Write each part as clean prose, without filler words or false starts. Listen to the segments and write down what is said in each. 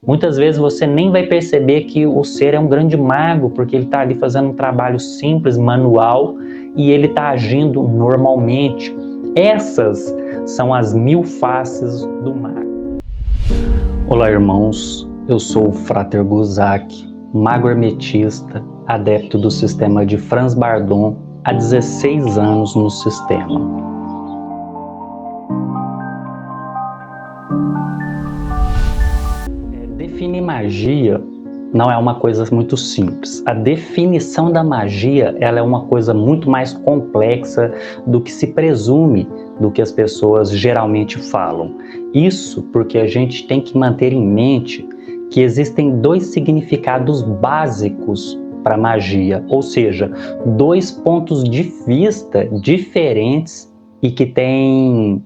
Muitas vezes você nem vai perceber que o ser é um grande mago, porque ele está ali fazendo um trabalho simples, manual, e ele está agindo normalmente. Essas são as 1000 faces do mago. Olá, irmãos. Eu sou o Frater Guzak, mago hermetista, adepto do sistema de Franz Bardon, há 16 anos no sistema. Definir magia não é uma coisa muito simples. A definição da magia, ela é uma coisa muito mais complexa do que se presume, do que as pessoas geralmente falam. Isso porque a gente tem que manter em mente que existem 2 significados básicos para magia, ou seja, 2 pontos de vista diferentes e que têm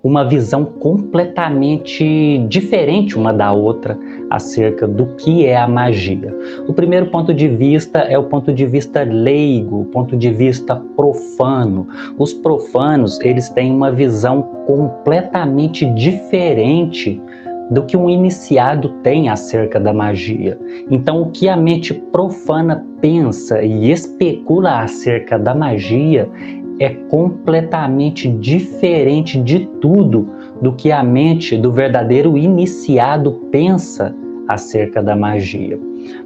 uma visão completamente diferente uma da outra acerca do que é a magia. O primeiro ponto de vista é o ponto de vista leigo, o ponto de vista profano. Os profanos, eles têm uma visão completamente diferente do que um iniciado tem acerca da magia. Então, o que a mente profana pensa e especula acerca da magia é completamente diferente de tudo do que a mente do verdadeiro iniciado pensa acerca da magia.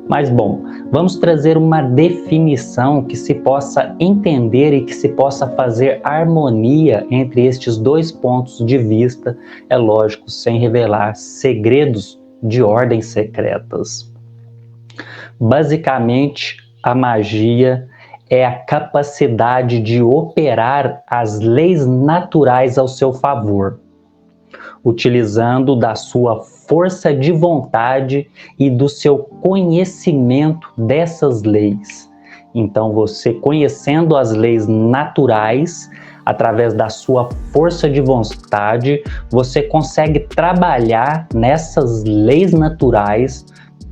Mas bom, vamos trazer uma definição que se possa entender e que se possa fazer harmonia entre estes 2 pontos de vista, é lógico, sem revelar segredos de ordens secretas. Basicamente, a magia é a capacidade de operar as leis naturais ao seu favor, utilizando da sua força de vontade e do seu conhecimento dessas leis. Então, você conhecendo as leis naturais, através da sua força de vontade, você consegue trabalhar nessas leis naturais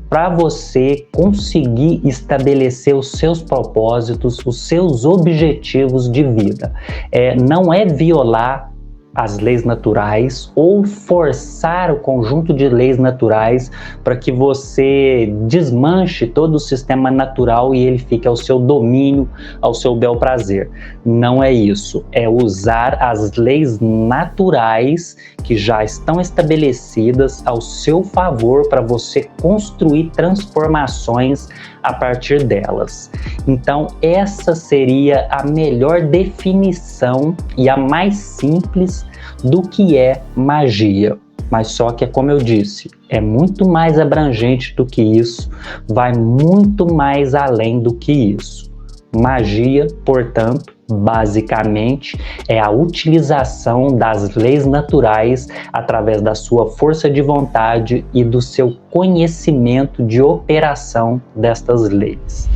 para você conseguir estabelecer os seus propósitos, os seus objetivos de vida. Não é violar as leis naturais ou forçar o conjunto de leis naturais para que você desmanche todo o sistema natural e ele fique ao seu domínio, ao seu bel prazer. Não é isso. É usar as leis naturais que já estão estabelecidas ao seu favor para você construir transformações a partir delas. Então, essa seria a melhor definição e a mais simples do que é magia. Mas só que, como eu disse, é muito mais abrangente do que isso, vai muito mais além do que isso. Magia, portanto, basicamente, é a utilização das leis naturais através da sua força de vontade e do seu conhecimento de operação destas leis.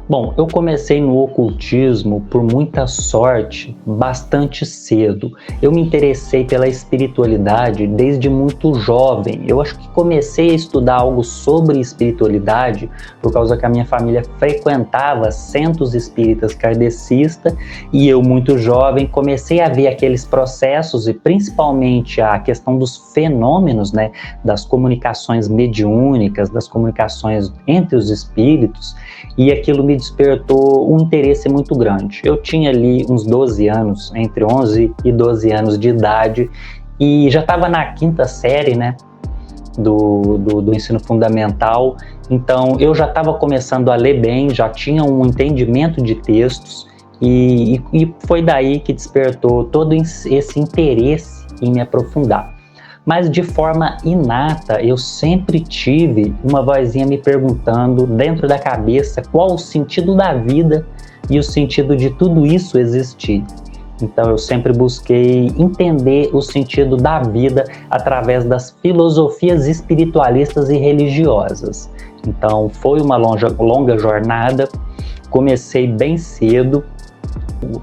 Bom, eu comecei no ocultismo por muita sorte, bastante cedo. Eu me interessei pela espiritualidade desde muito jovem. Eu acho que comecei a estudar algo sobre espiritualidade por causa que a minha família frequentava centros espíritas kardecistas e eu, muito jovem, comecei a ver aqueles processos e principalmente a questão dos fenômenos, né, das comunicações mediúnicas, das comunicações entre os espíritos, e aquilo me despertou um interesse muito grande. Eu tinha ali uns 12 anos, entre 11 e 12 anos de idade, e já estava na 5ª série, né, do ensino fundamental, então eu já estava começando a ler bem, já tinha um entendimento de textos, e foi daí que despertou todo esse interesse em me aprofundar. Mas de forma inata, eu sempre tive uma vozinha me perguntando dentro da cabeça qual o sentido da vida e o sentido de tudo isso existir. Então eu sempre busquei entender o sentido da vida através das filosofias espiritualistas e religiosas. Então foi uma longa jornada, comecei bem cedo.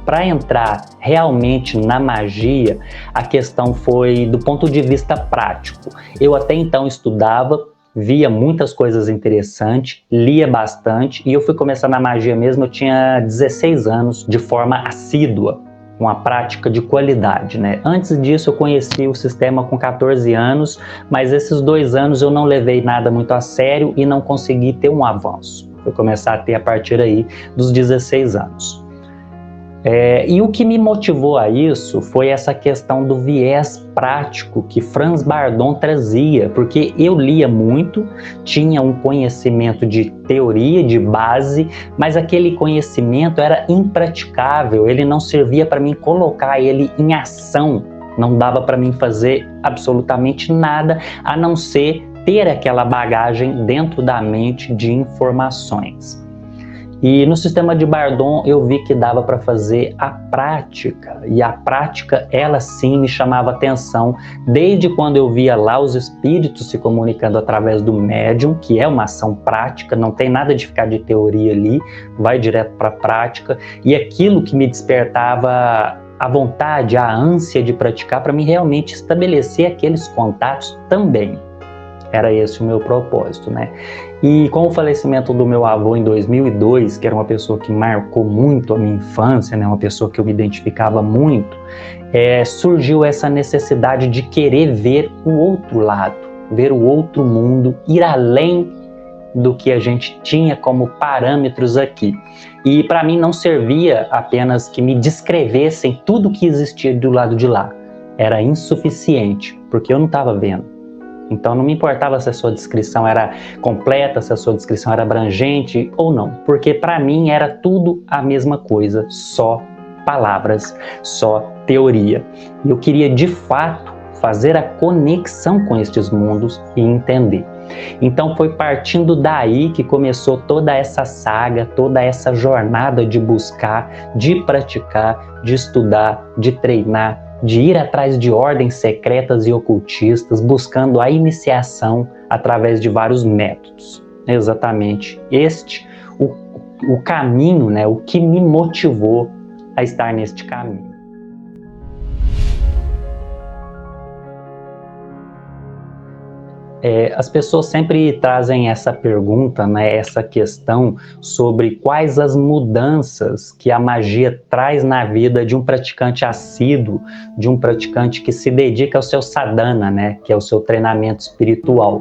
Para entrar realmente na magia, a questão foi do ponto de vista prático. Eu até então estudava, via muitas coisas interessantes, lia bastante, e eu fui começar na magia mesmo, eu tinha 16 anos, de forma assídua. uma prática de qualidade, né? Antes disso eu conheci o sistema com 14 anos, mas esses 2 anos eu não levei nada muito a sério e não consegui ter um avanço. Fui começar a ter a partir aí dos 16 anos. E o que me motivou a isso foi essa questão do viés prático que Franz Bardon trazia, porque eu lia muito, tinha um conhecimento de teoria, de base, mas aquele conhecimento era impraticável, ele não servia para mim colocar ele em ação, não dava para mim fazer absolutamente nada, a não ser ter aquela bagagem dentro da mente de informações. E no sistema de Bardon eu vi que dava para fazer a prática, e a prática, ela sim me chamava atenção, desde quando eu via lá os espíritos se comunicando através do médium, que é uma ação prática, não tem nada de ficar de teoria ali, vai direto para a prática, e aquilo que me despertava a vontade, a ânsia de praticar, para mim realmente estabelecer aqueles contatos também. Era esse o meu propósito, né? E com o falecimento do meu avô em 2002, que era uma pessoa que marcou muito a minha infância, né? Uma pessoa que eu me identificava muito, surgiu essa necessidade de querer ver o outro lado, ver o outro mundo, ir além do que a gente tinha como parâmetros aqui. E para mim não servia apenas que me descrevessem tudo que existia do lado de lá. Era insuficiente, porque eu não estava vendo. Então não me importava se a sua descrição era completa, se a sua descrição era abrangente ou não, porque para mim era tudo a mesma coisa, só palavras, só teoria. E eu queria de fato fazer a conexão com estes mundos e entender. Então foi partindo daí que começou toda essa saga, toda essa jornada de buscar, de praticar, de estudar, de treinar, de ir atrás de ordens secretas e ocultistas, buscando a iniciação através de vários métodos. Exatamente o caminho, né, o que me motivou a estar neste caminho. As pessoas sempre trazem essa pergunta, né, essa questão sobre quais as mudanças que a magia traz na vida de um praticante assíduo, de um praticante que se dedica ao seu sadhana, né, que é o seu treinamento espiritual.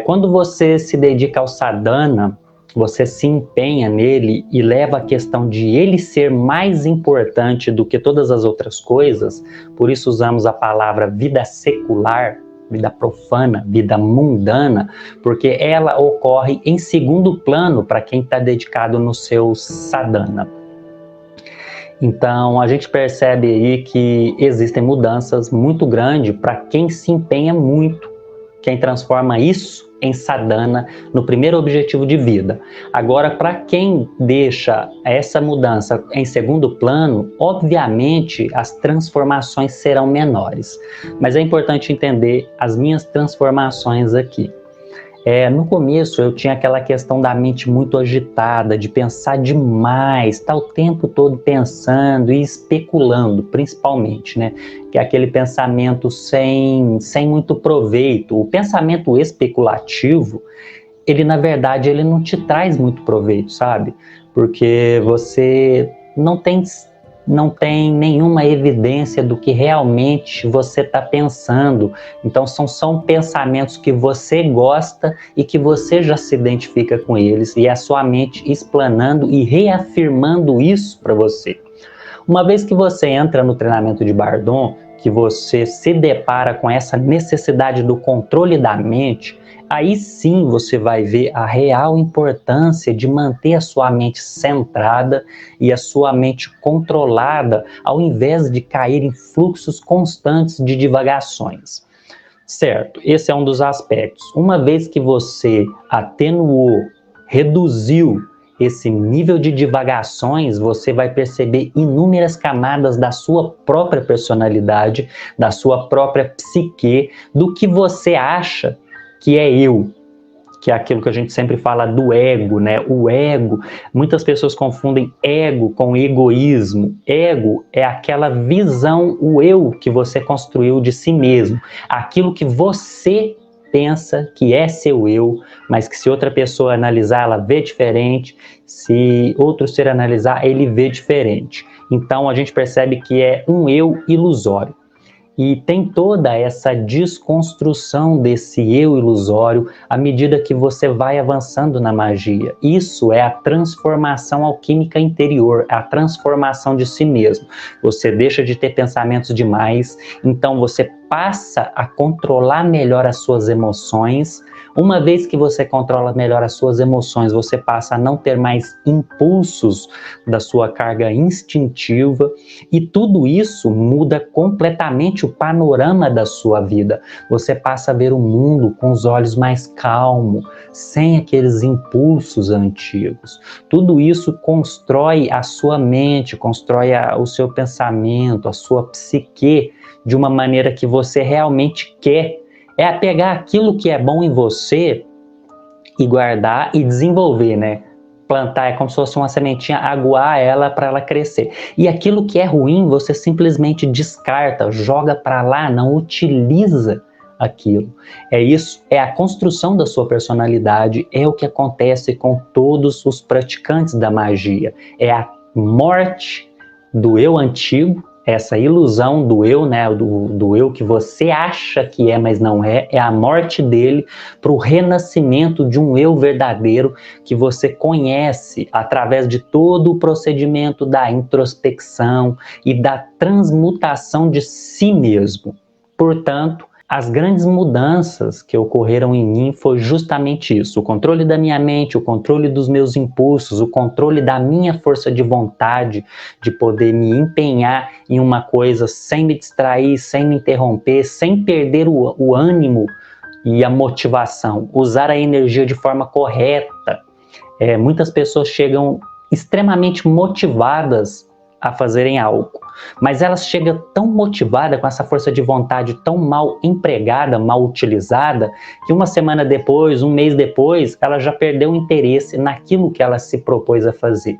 Quando você se dedica ao sadhana, você se empenha nele e leva a questão de ele ser mais importante do que todas as outras coisas, por isso usamos a palavra vida secular, vida profana, vida mundana, porque ela ocorre em segundo plano para quem está dedicado no seu sadhana. Então, a gente percebe aí que existem mudanças muito grandes para quem se empenha muito, quem transforma isso em sadhana no primeiro objetivo de vida. Agora, para quem deixa essa mudança em segundo plano, obviamente as transformações serão menores. Mas é importante entender as minhas transformações aqui. No começo eu tinha aquela questão da mente muito agitada, de pensar demais, estar o tempo todo pensando e especulando, principalmente, né? Que é aquele pensamento sem muito proveito. O pensamento especulativo, ele na verdade ele não te traz muito proveito, sabe? Porque você não tem nenhuma evidência do que realmente você está pensando. Então são pensamentos que você gosta e que você já se identifica com eles, e é a sua mente explanando e reafirmando isso para você. Uma vez que você entra no treinamento de Bardon, que você se depara com essa necessidade do controle da mente, aí sim você vai ver a real importância de manter a sua mente centrada e a sua mente controlada, ao invés de cair em fluxos constantes de divagações. Certo, esse é um dos aspectos. Uma vez que você atenuou, reduziu esse nível de divagações, você vai perceber inúmeras camadas da sua própria personalidade, da sua própria psique, do que você acha que é eu, que é aquilo que a gente sempre fala do ego, né? O ego, muitas pessoas confundem ego com egoísmo. Ego é aquela visão, o eu que você construiu de si mesmo, aquilo que você pensa que é seu eu, mas que se outra pessoa analisar, ela vê diferente, se outro ser analisar, ele vê diferente. Então a gente percebe que é um eu ilusório. E tem toda essa desconstrução desse eu ilusório à medida que você vai avançando na magia. Isso é a transformação alquímica interior, a transformação de si mesmo. Você deixa de ter pensamentos demais, então você passa a controlar melhor as suas emoções. Uma vez que você controla melhor as suas emoções, você passa a não ter mais impulsos da sua carga instintiva, e tudo isso muda completamente o panorama da sua vida. Você passa a ver o mundo com os olhos mais calmos, sem aqueles impulsos antigos. Tudo isso constrói a sua mente, constrói o seu pensamento, a sua psique de uma maneira que você realmente quer. É pegar aquilo que é bom em você e guardar e desenvolver, né? Plantar é como se fosse uma sementinha, aguar ela para ela crescer. E aquilo que é ruim, você simplesmente descarta, joga para lá, não utiliza aquilo. É isso, é a construção da sua personalidade, é o que acontece com todos os praticantes da magia. É a morte do eu antigo, essa ilusão do eu, né, do eu que você acha que é, mas não é a morte dele para o renascimento de um eu verdadeiro que você conhece através de todo o procedimento da introspecção e da transmutação de si mesmo. Portanto, as grandes mudanças que ocorreram em mim foi justamente isso: o controle da minha mente, o controle dos meus impulsos, o controle da minha força de vontade, de poder me empenhar em uma coisa sem me distrair, sem me interromper, sem perder o ânimo e a motivação, usar a energia de forma correta. Muitas pessoas chegam extremamente motivadas a fazerem algo, mas elas chegam tão motivadas, com essa força de vontade tão mal empregada, mal utilizada, que uma semana depois, um mês depois, ela já perdeu o interesse naquilo que ela se propôs a fazer.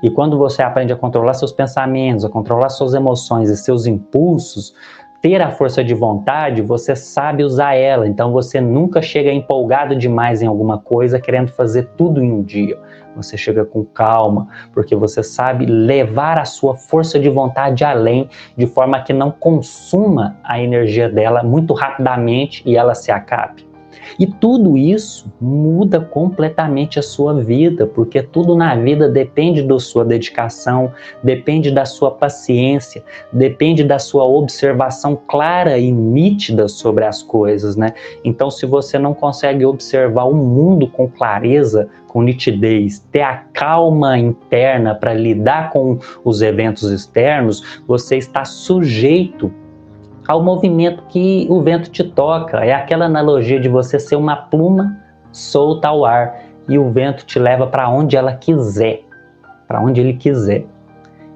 E quando você aprende a controlar seus pensamentos, a controlar suas emoções e seus impulsos, ter a força de vontade, você sabe usar ela, então você nunca chega empolgado demais em alguma coisa, querendo fazer tudo em um dia. Você chega com calma, porque você sabe levar a sua força de vontade além, de forma que não consuma a energia dela muito rapidamente e ela se acabe. E tudo isso muda completamente a sua vida, porque tudo na vida depende da sua dedicação, depende da sua paciência, depende da sua observação clara e nítida sobre as coisas, né? Então, se você não consegue observar o mundo com clareza, com nitidez, ter a calma interna para lidar com os eventos externos, você está sujeito ao movimento que o vento te toca. É aquela analogia de você ser uma pluma solta ao ar e o vento te leva para onde ela quiser, para onde ele quiser.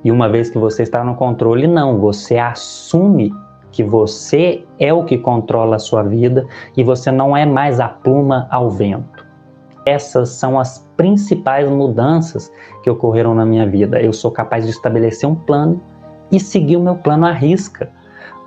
E uma vez que você está no controle, não, você assume que você é o que controla a sua vida e você não é mais a pluma ao vento. Essas são as principais mudanças que ocorreram na minha vida. Eu sou capaz de estabelecer um plano e seguir o meu plano à risca.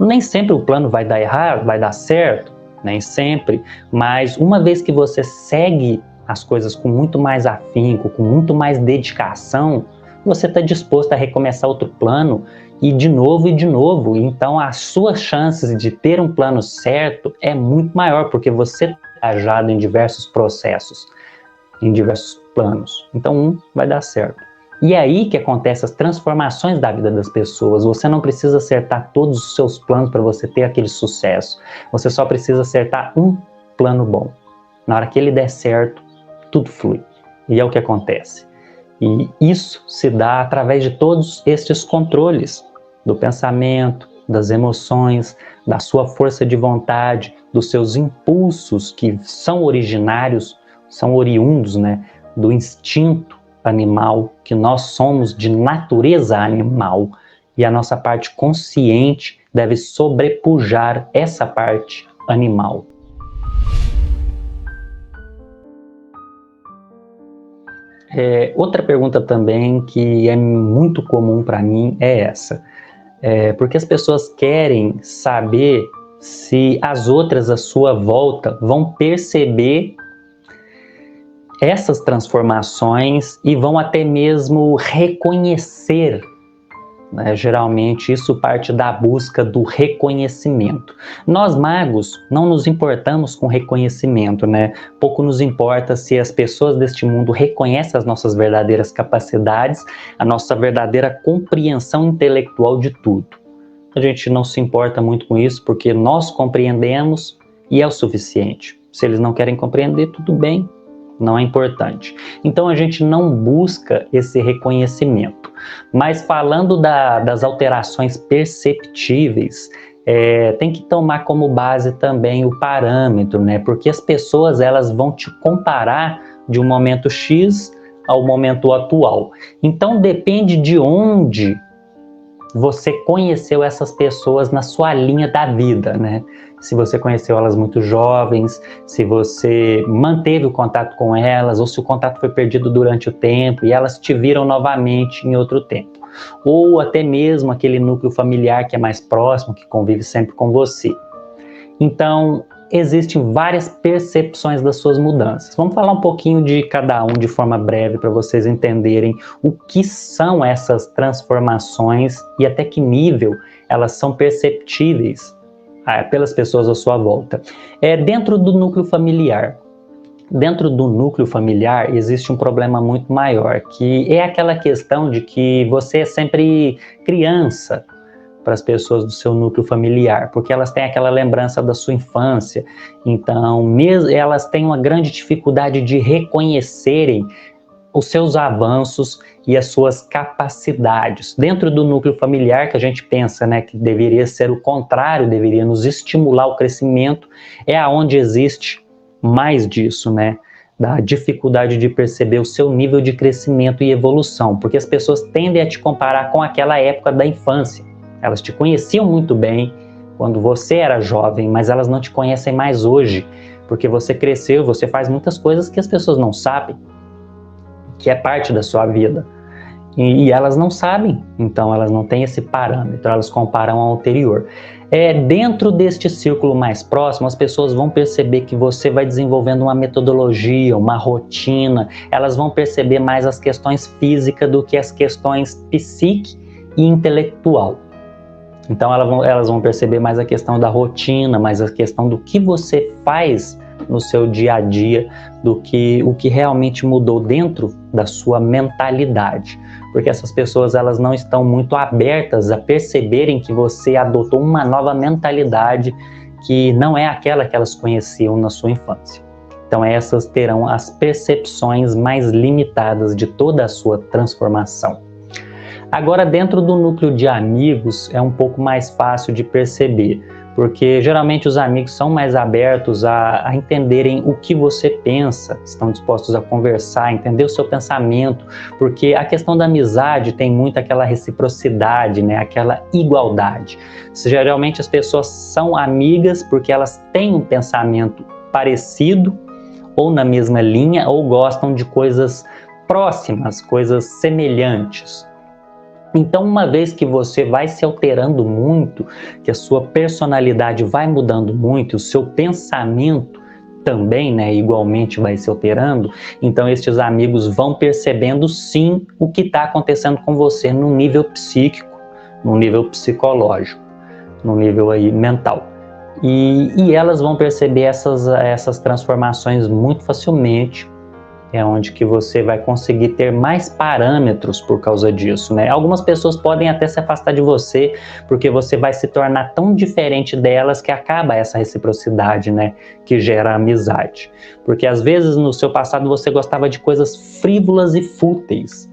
Nem sempre o plano vai dar errado, vai dar certo, nem sempre, mas uma vez que você segue as coisas com muito mais afinco, com muito mais dedicação, você está disposto a recomeçar outro plano e de novo, então as suas chances de ter um plano certo é muito maior, porque você está engajado em diversos processos, em diversos planos, então vai dar certo. E é aí que acontecem as transformações da vida das pessoas. Você não precisa acertar todos os seus planos para você ter aquele sucesso. Você só precisa acertar um plano bom. Na hora que ele der certo, tudo flui. E é o que acontece. E isso se dá através de todos estes controles do pensamento, das emoções, da sua força de vontade, dos seus impulsos que são originários, são oriundos, né, do instinto animal, que nós somos de natureza animal, e a nossa parte consciente deve sobrepujar essa parte animal. Outra pergunta também que é muito comum para mim é essa. Porque as pessoas querem saber se as outras à sua volta vão perceber essas transformações e vão até mesmo reconhecer né? Geralmente isso parte da busca do reconhecimento. Nós magos não nos importamos com reconhecimento, né? Pouco nos importa se as pessoas deste mundo reconhecem as nossas verdadeiras capacidades, a nossa verdadeira compreensão intelectual de tudo. A gente não se importa muito com isso porque nós compreendemos e é o suficiente. Se eles não querem compreender, tudo bem, não é importante. Então a gente não busca esse reconhecimento. Mas falando das alterações perceptíveis, tem que tomar como base também o parâmetro, né? Porque as pessoas elas vão te comparar de um momento X ao momento atual. Então depende de onde você conheceu essas pessoas na sua linha da vida, né? Se você conheceu elas muito jovens, se você manteve o contato com elas, ou se o contato foi perdido durante o tempo e elas te viram novamente em outro tempo. Ou até mesmo aquele núcleo familiar que é mais próximo, que convive sempre com você. Então, existem várias percepções das suas mudanças. Vamos falar um pouquinho de cada um de forma breve para vocês entenderem o que são essas transformações e até que nível elas são perceptíveis pelas pessoas à sua volta. Dentro do núcleo familiar. Dentro do núcleo familiar existe um problema muito maior, que é aquela questão de que você é sempre criança para as pessoas do seu núcleo familiar, porque elas têm aquela lembrança da sua infância, então elas têm uma grande dificuldade de reconhecerem os seus avanços e as suas capacidades. Dentro do núcleo familiar, que a gente pensa, né, que deveria ser o contrário, deveria nos estimular o crescimento, é aonde existe mais disso, né, da dificuldade de perceber o seu nível de crescimento e evolução, porque as pessoas tendem a te comparar com aquela época da infância. Elas te conheciam muito bem quando você era jovem, mas elas não te conhecem mais hoje, porque você cresceu, você faz muitas coisas que as pessoas não sabem, que é parte da sua vida. E elas não sabem, então elas não têm esse parâmetro, elas comparam ao anterior. Dentro deste círculo mais próximo, as pessoas vão perceber que você vai desenvolvendo uma metodologia, uma rotina, elas vão perceber mais as questões físicas do que as questões psíquica e intelectual. Então elas vão perceber mais a questão da rotina, mais a questão do que você faz no seu dia a dia, do que o que realmente mudou dentro da sua mentalidade. Porque essas pessoas elas não estão muito abertas a perceberem que você adotou uma nova mentalidade que não é aquela que elas conheciam na sua infância. Então essas terão as percepções mais limitadas de toda a sua transformação. Agora, dentro do núcleo de amigos, é um pouco mais fácil de perceber, porque geralmente os amigos são mais abertos a entenderem o que você pensa, estão dispostos a conversar, entender o seu pensamento, porque a questão da amizade tem muito aquela reciprocidade, né? Aquela igualdade. Geralmente as pessoas são amigas porque elas têm um pensamento parecido, ou na mesma linha, ou gostam de coisas próximas, coisas semelhantes. Então, uma vez que você vai se alterando muito, que a sua personalidade vai mudando muito, o seu pensamento também, né, igualmente vai se alterando, então estes amigos vão percebendo sim o que está acontecendo com você no nível psíquico, no nível psicológico, no nível aí mental. E elas vão perceber essas transformações muito facilmente. É onde que você vai conseguir ter mais parâmetros por causa disso, né? Algumas pessoas podem até se afastar de você, porque você vai se tornar tão diferente delas que acaba essa reciprocidade, né? Que gera amizade. Porque às vezes no seu passado você gostava de coisas frívolas e fúteis.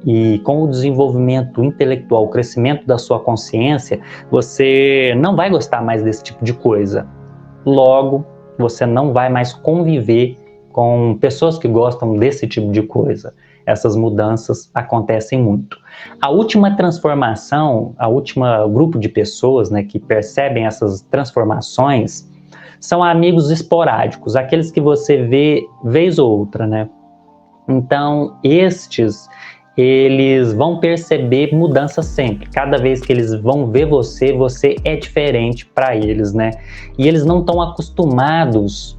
E com o desenvolvimento intelectual, o crescimento da sua consciência, você não vai gostar mais desse tipo de coisa. Logo, você não vai mais conviver com pessoas que gostam desse tipo de coisa. Essas mudanças acontecem muito. A última transformação, a última grupo de pessoas, né, que percebem essas transformações são amigos esporádicos, aqueles que você vê vez ou outra, né? Então, eles vão perceber mudança sempre. Cada vez que eles vão ver você é diferente para eles, né? E eles não estão acostumados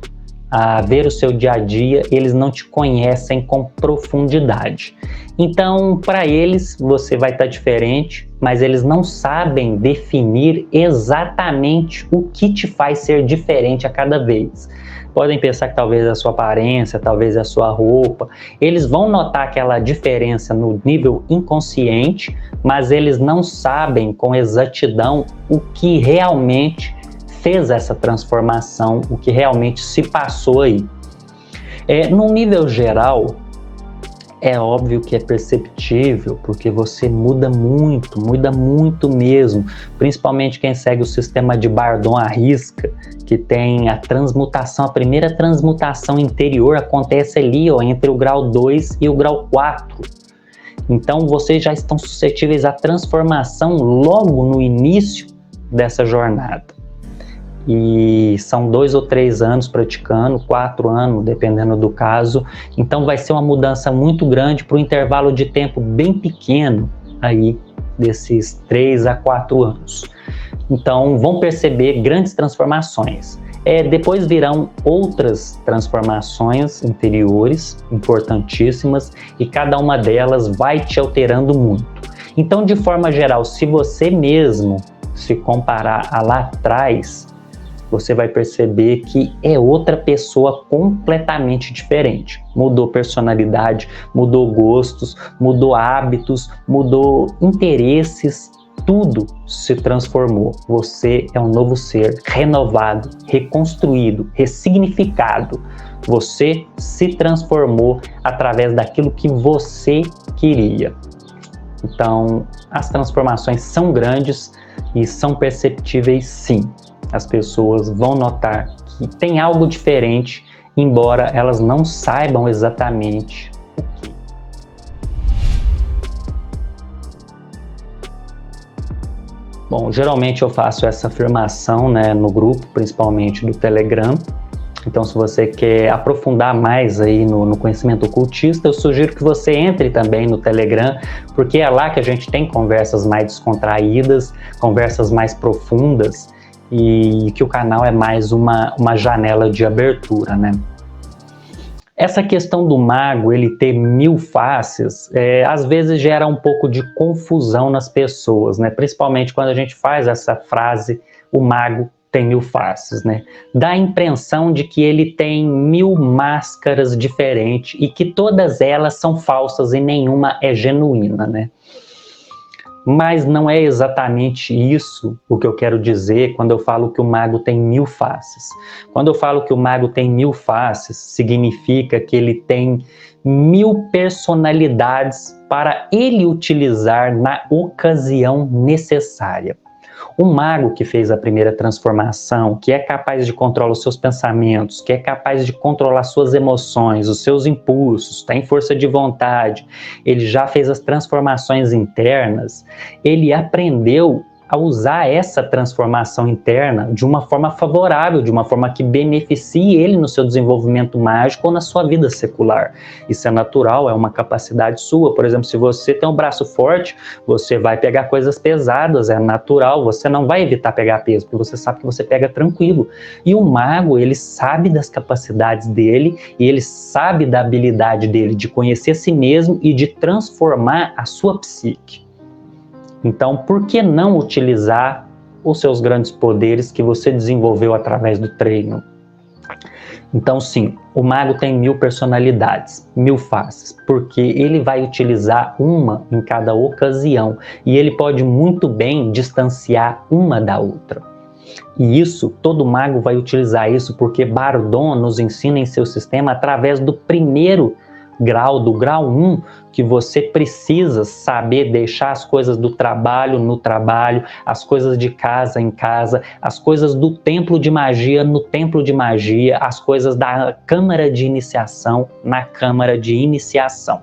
a ver o seu dia a dia, eles não te conhecem com profundidade. Então, para eles, você vai estar diferente, mas eles não sabem definir exatamente o que te faz ser diferente a cada vez. Podem pensar que talvez a sua aparência, talvez a sua roupa, eles vão notar aquela diferença no nível inconsciente, mas eles não sabem com exatidão o que realmente fez essa transformação, o que realmente se passou aí. No nível geral, é óbvio que é perceptível, porque você muda muito mesmo, principalmente quem segue o sistema de Bardon à risca, que tem a transmutação, a primeira transmutação interior acontece ali, ó, entre o grau 2 e o grau 4. Então vocês já estão suscetíveis à transformação logo no início dessa jornada. E são 2 ou 3 anos praticando, 4 anos, dependendo do caso. Então vai ser uma mudança muito grande para um intervalo de tempo bem pequeno aí, desses 3 a 4 anos. Então vão perceber grandes transformações. Depois virão outras transformações interiores, importantíssimas, e cada uma delas vai te alterando muito. Então, de forma geral, se você mesmo se comparar a lá atrás, você vai perceber que é outra pessoa completamente diferente. Mudou personalidade, mudou gostos, mudou hábitos, mudou interesses, tudo se transformou. Você é um novo ser, renovado, reconstruído, ressignificado. Você se transformou através daquilo que você queria. Então, as transformações são grandes e são perceptíveis, sim. As pessoas vão notar que tem algo diferente, embora elas não saibam exatamente o que. Bom, geralmente eu faço essa afirmação, né, no grupo, principalmente do Telegram. Então, se você quer aprofundar mais aí no conhecimento ocultista, eu sugiro que você entre também no Telegram, porque é lá que a gente tem conversas mais descontraídas, conversas mais profundas, e que o canal é mais uma janela de abertura, né? Essa questão do mago, ele ter 1000 faces, às vezes gera um pouco de confusão nas pessoas, né? Principalmente quando a gente faz essa frase, o mago tem 1000 faces, né? Dá a impressão de que ele tem 1000 máscaras diferentes e que todas elas são falsas e nenhuma é genuína, né? Mas não é exatamente isso o que eu quero dizer quando eu falo que o mago tem 1000 faces. Quando eu falo que o mago tem 1000 faces, significa que ele tem 1000 personalidades para ele utilizar na ocasião necessária. O mago que fez a primeira transformação, que é capaz de controlar os seus pensamentos, que é capaz de controlar suas emoções, os seus impulsos, tem força de vontade, ele já fez as transformações internas, ele aprendeu a usar essa transformação interna de uma forma favorável, de uma forma que beneficie ele no seu desenvolvimento mágico ou na sua vida secular. Isso é natural, é uma capacidade sua. Por exemplo, se você tem um braço forte, você vai pegar coisas pesadas, é natural, você não vai evitar pegar peso, porque você sabe que você pega tranquilo. E o mago, ele sabe das capacidades dele e ele sabe da habilidade dele de conhecer a si mesmo e de transformar a sua psique. Então, por que não utilizar os seus grandes poderes que você desenvolveu através do treino? Então, sim, o mago tem 1000 personalidades, 1000 faces, porque ele vai utilizar uma em cada ocasião e ele pode muito bem distanciar uma da outra. E isso, todo mago vai utilizar isso porque Bardon nos ensina em seu sistema através do primeiro grau, do grau 1, que você precisa saber deixar as coisas do trabalho no trabalho, as coisas de casa em casa, as coisas do templo de magia no templo de magia, as coisas da câmara de iniciação na câmara de iniciação.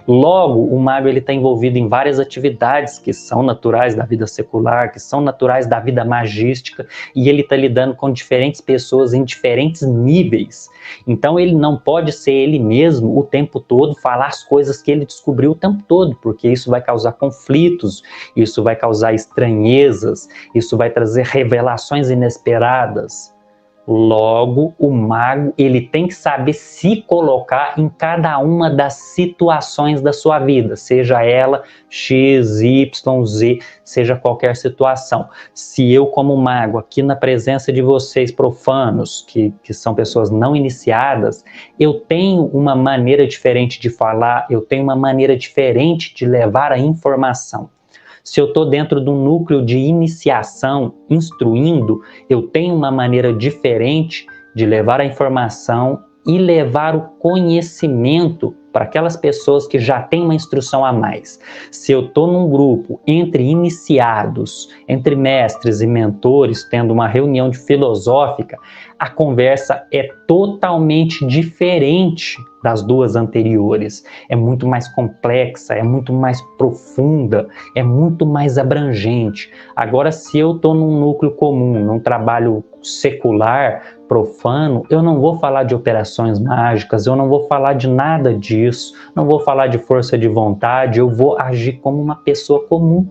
Logo, o mago está envolvido em várias atividades que são naturais da vida secular, que são naturais da vida magística, e ele está lidando com diferentes pessoas em diferentes níveis. Então ele não pode ser ele mesmo o tempo todo, falar as coisas que ele descobriu o tempo todo, porque isso vai causar conflitos, isso vai causar estranhezas, isso vai trazer revelações inesperadas. Logo, o mago ele tem que saber se colocar em cada uma das situações da sua vida, seja ela X, Y, Z, seja qualquer situação. Se eu, como mago, aqui na presença de vocês profanos, que são pessoas não iniciadas, eu tenho uma maneira diferente de falar, eu tenho uma maneira diferente de levar a informação. Se eu estou dentro de um núcleo de iniciação, instruindo, eu tenho uma maneira diferente de levar a informação e levar o conhecimento para aquelas pessoas que já têm uma instrução a mais. Se eu estou num grupo entre iniciados, entre mestres e mentores, tendo uma reunião filosófica, a conversa é totalmente diferente das duas anteriores. É muito mais complexa, é muito mais profunda, é muito mais abrangente. Agora, se eu estou num núcleo comum, num trabalho secular, profano, eu não vou falar de operações mágicas, eu não vou falar de nada disso, não vou falar de força de vontade, eu vou agir como uma pessoa comum.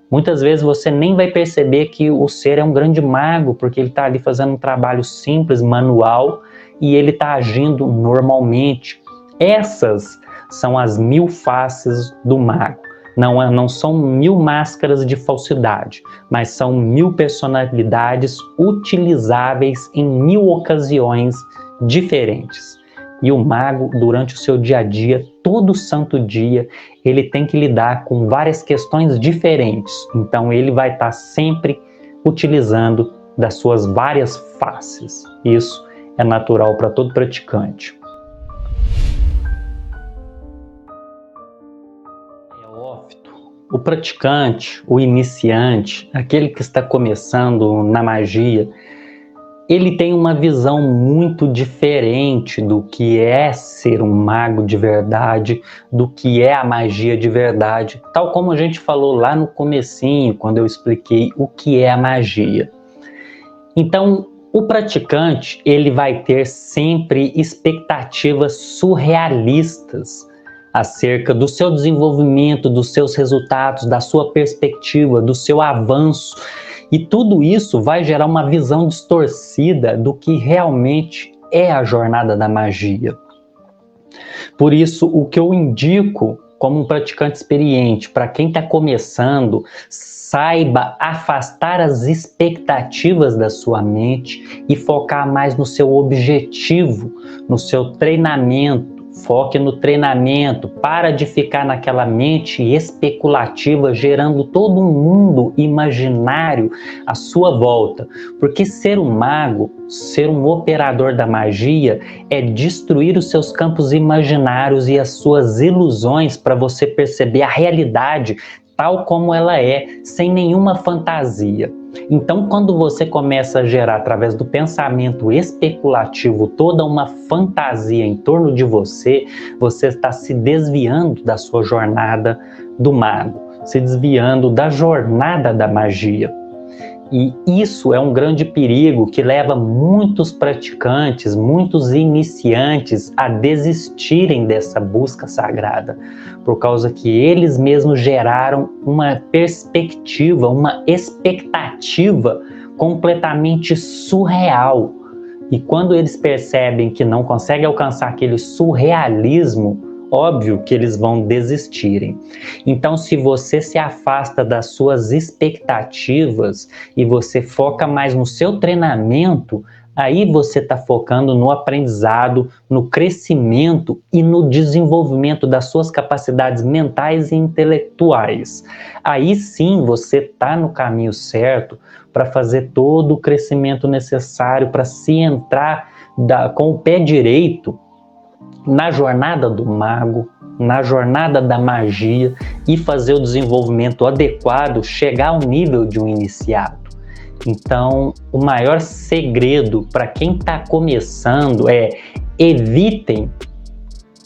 Muitas vezes você nem vai perceber que o ser é um grande mago, porque ele está ali fazendo um trabalho simples, manual, e ele está agindo normalmente. Essas são as 1000 faces do mago. Não são 1000 máscaras de falsidade, mas são 1000 personalidades utilizáveis em 1000 ocasiões diferentes. E o mago, durante o seu dia a dia, todo santo dia, ele tem que lidar com várias questões diferentes. Então ele vai estar sempre utilizando das suas várias faces. Isso é natural para todo praticante. O praticante, o iniciante, aquele que está começando na magia, ele tem uma visão muito diferente do que é ser um mago de verdade, do que é a magia de verdade, tal como a gente falou lá no comecinho, quando eu expliquei o que é a magia. Então, o praticante, ele vai ter sempre expectativas surrealistas acerca do seu desenvolvimento, dos seus resultados, da sua perspectiva, do seu avanço. E tudo isso vai gerar uma visão distorcida do que realmente é a jornada da magia. Por isso, o que eu indico como um praticante experiente, para quem está começando, saiba afastar as expectativas da sua mente e focar mais no seu objetivo, no seu treinamento. Foque no treinamento, para de ficar naquela mente especulativa, gerando todo um mundo imaginário à sua volta. Porque ser um mago, ser um operador da magia, é destruir os seus campos imaginários e as suas ilusões para você perceber a realidade tal como ela é, sem nenhuma fantasia. Então, quando você começa a gerar, através do pensamento especulativo, toda uma fantasia em torno de você, você está se desviando da sua jornada do mago, se desviando da jornada da magia. E isso é um grande perigo que leva muitos praticantes, muitos iniciantes a desistirem dessa busca sagrada, por causa que eles mesmos geraram uma perspectiva, uma expectativa completamente surreal. E quando eles percebem que não conseguem alcançar aquele surrealismo, óbvio que eles vão desistirem. Então, se você se afasta das suas expectativas e você foca mais no seu treinamento, aí você está focando no aprendizado, no crescimento e no desenvolvimento das suas capacidades mentais e intelectuais. Aí sim você está no caminho certo para fazer todo o crescimento necessário para se entrar com o pé direito na jornada do mago, na jornada da magia e fazer o desenvolvimento adequado, chegar ao nível de um iniciado. Então, o maior segredo para quem está começando é evitem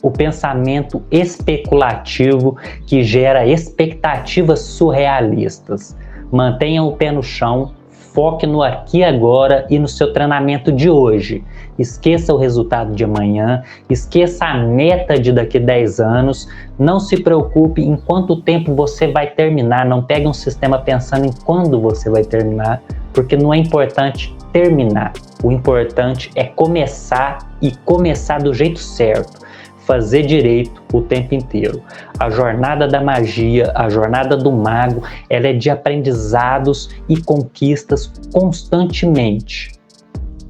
o pensamento especulativo que gera expectativas surrealistas. Mantenham o pé no chão, foque no aqui e agora e no seu treinamento de hoje. Esqueça o resultado de amanhã, esqueça a meta de daqui a 10 anos, não se preocupe em quanto tempo você vai terminar, não pegue um sistema pensando em quando você vai terminar, porque não é importante terminar, O importante é começar e começar do jeito certo, fazer direito o tempo inteiro. A jornada da magia, a jornada do mago, ela é de aprendizados e conquistas constantemente.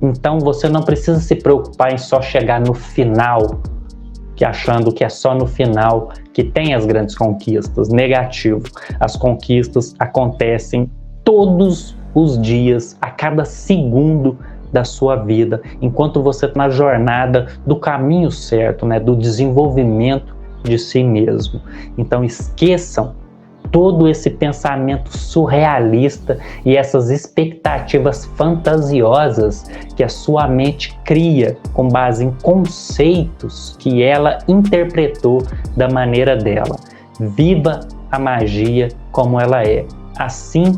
Então você não precisa se preocupar em só chegar no final, achando que é só no final que tem as grandes conquistas. Negativo. As conquistas acontecem todos os dias, a cada segundo da sua vida, enquanto você está na jornada do caminho certo, né, do desenvolvimento de si mesmo. Então esqueçam todo esse pensamento surrealista e essas expectativas fantasiosas que a sua mente cria com base em conceitos que ela interpretou da maneira dela. Viva a magia como ela é. Assim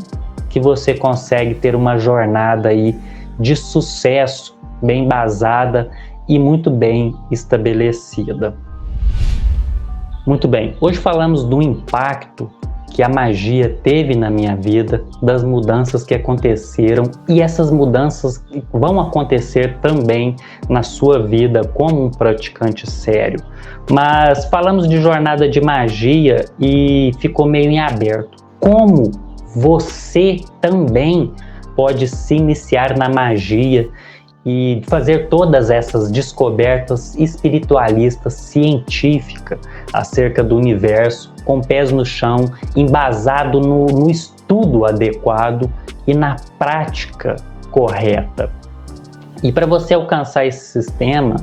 que você consegue ter uma jornada aí de sucesso, bem embasada e muito bem estabelecida. Muito bem, hoje falamos do impacto que a magia teve na minha vida, das mudanças que aconteceram, e essas mudanças vão acontecer também na sua vida como um praticante sério. Mas falamos de jornada de magia e ficou meio em aberto. Como você também pode se iniciar na magia e fazer todas essas descobertas espiritualistas, científicas acerca do universo, com pés no chão, embasado no estudo adequado e na prática correta. E para você alcançar esse sistema,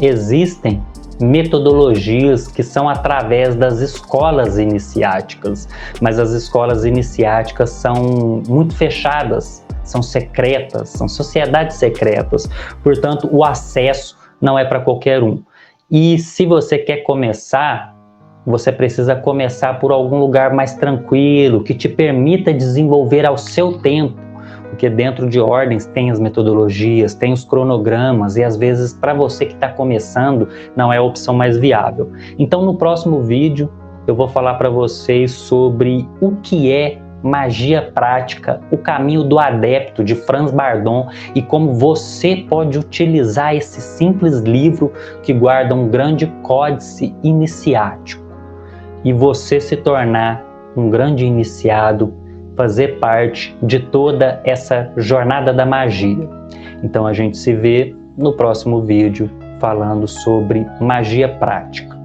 existem metodologias que são através das escolas iniciáticas, mas as escolas iniciáticas são muito fechadas, são secretas, são sociedades secretas, portanto o acesso não é para qualquer um. E se você quer começar, você precisa começar por algum lugar mais tranquilo, que te permita desenvolver ao seu tempo, porque dentro de ordens tem as metodologias, tem os cronogramas, e às vezes para você que está começando não é a opção mais viável. Então no próximo vídeo eu vou falar para vocês sobre o que é magia prática, o caminho do adepto, de Franz Bardon, e como você pode utilizar esse simples livro que guarda um grande códice iniciático e você se tornar um grande iniciado, fazer parte de toda essa jornada da magia. Então a gente se vê no próximo vídeo falando sobre magia prática.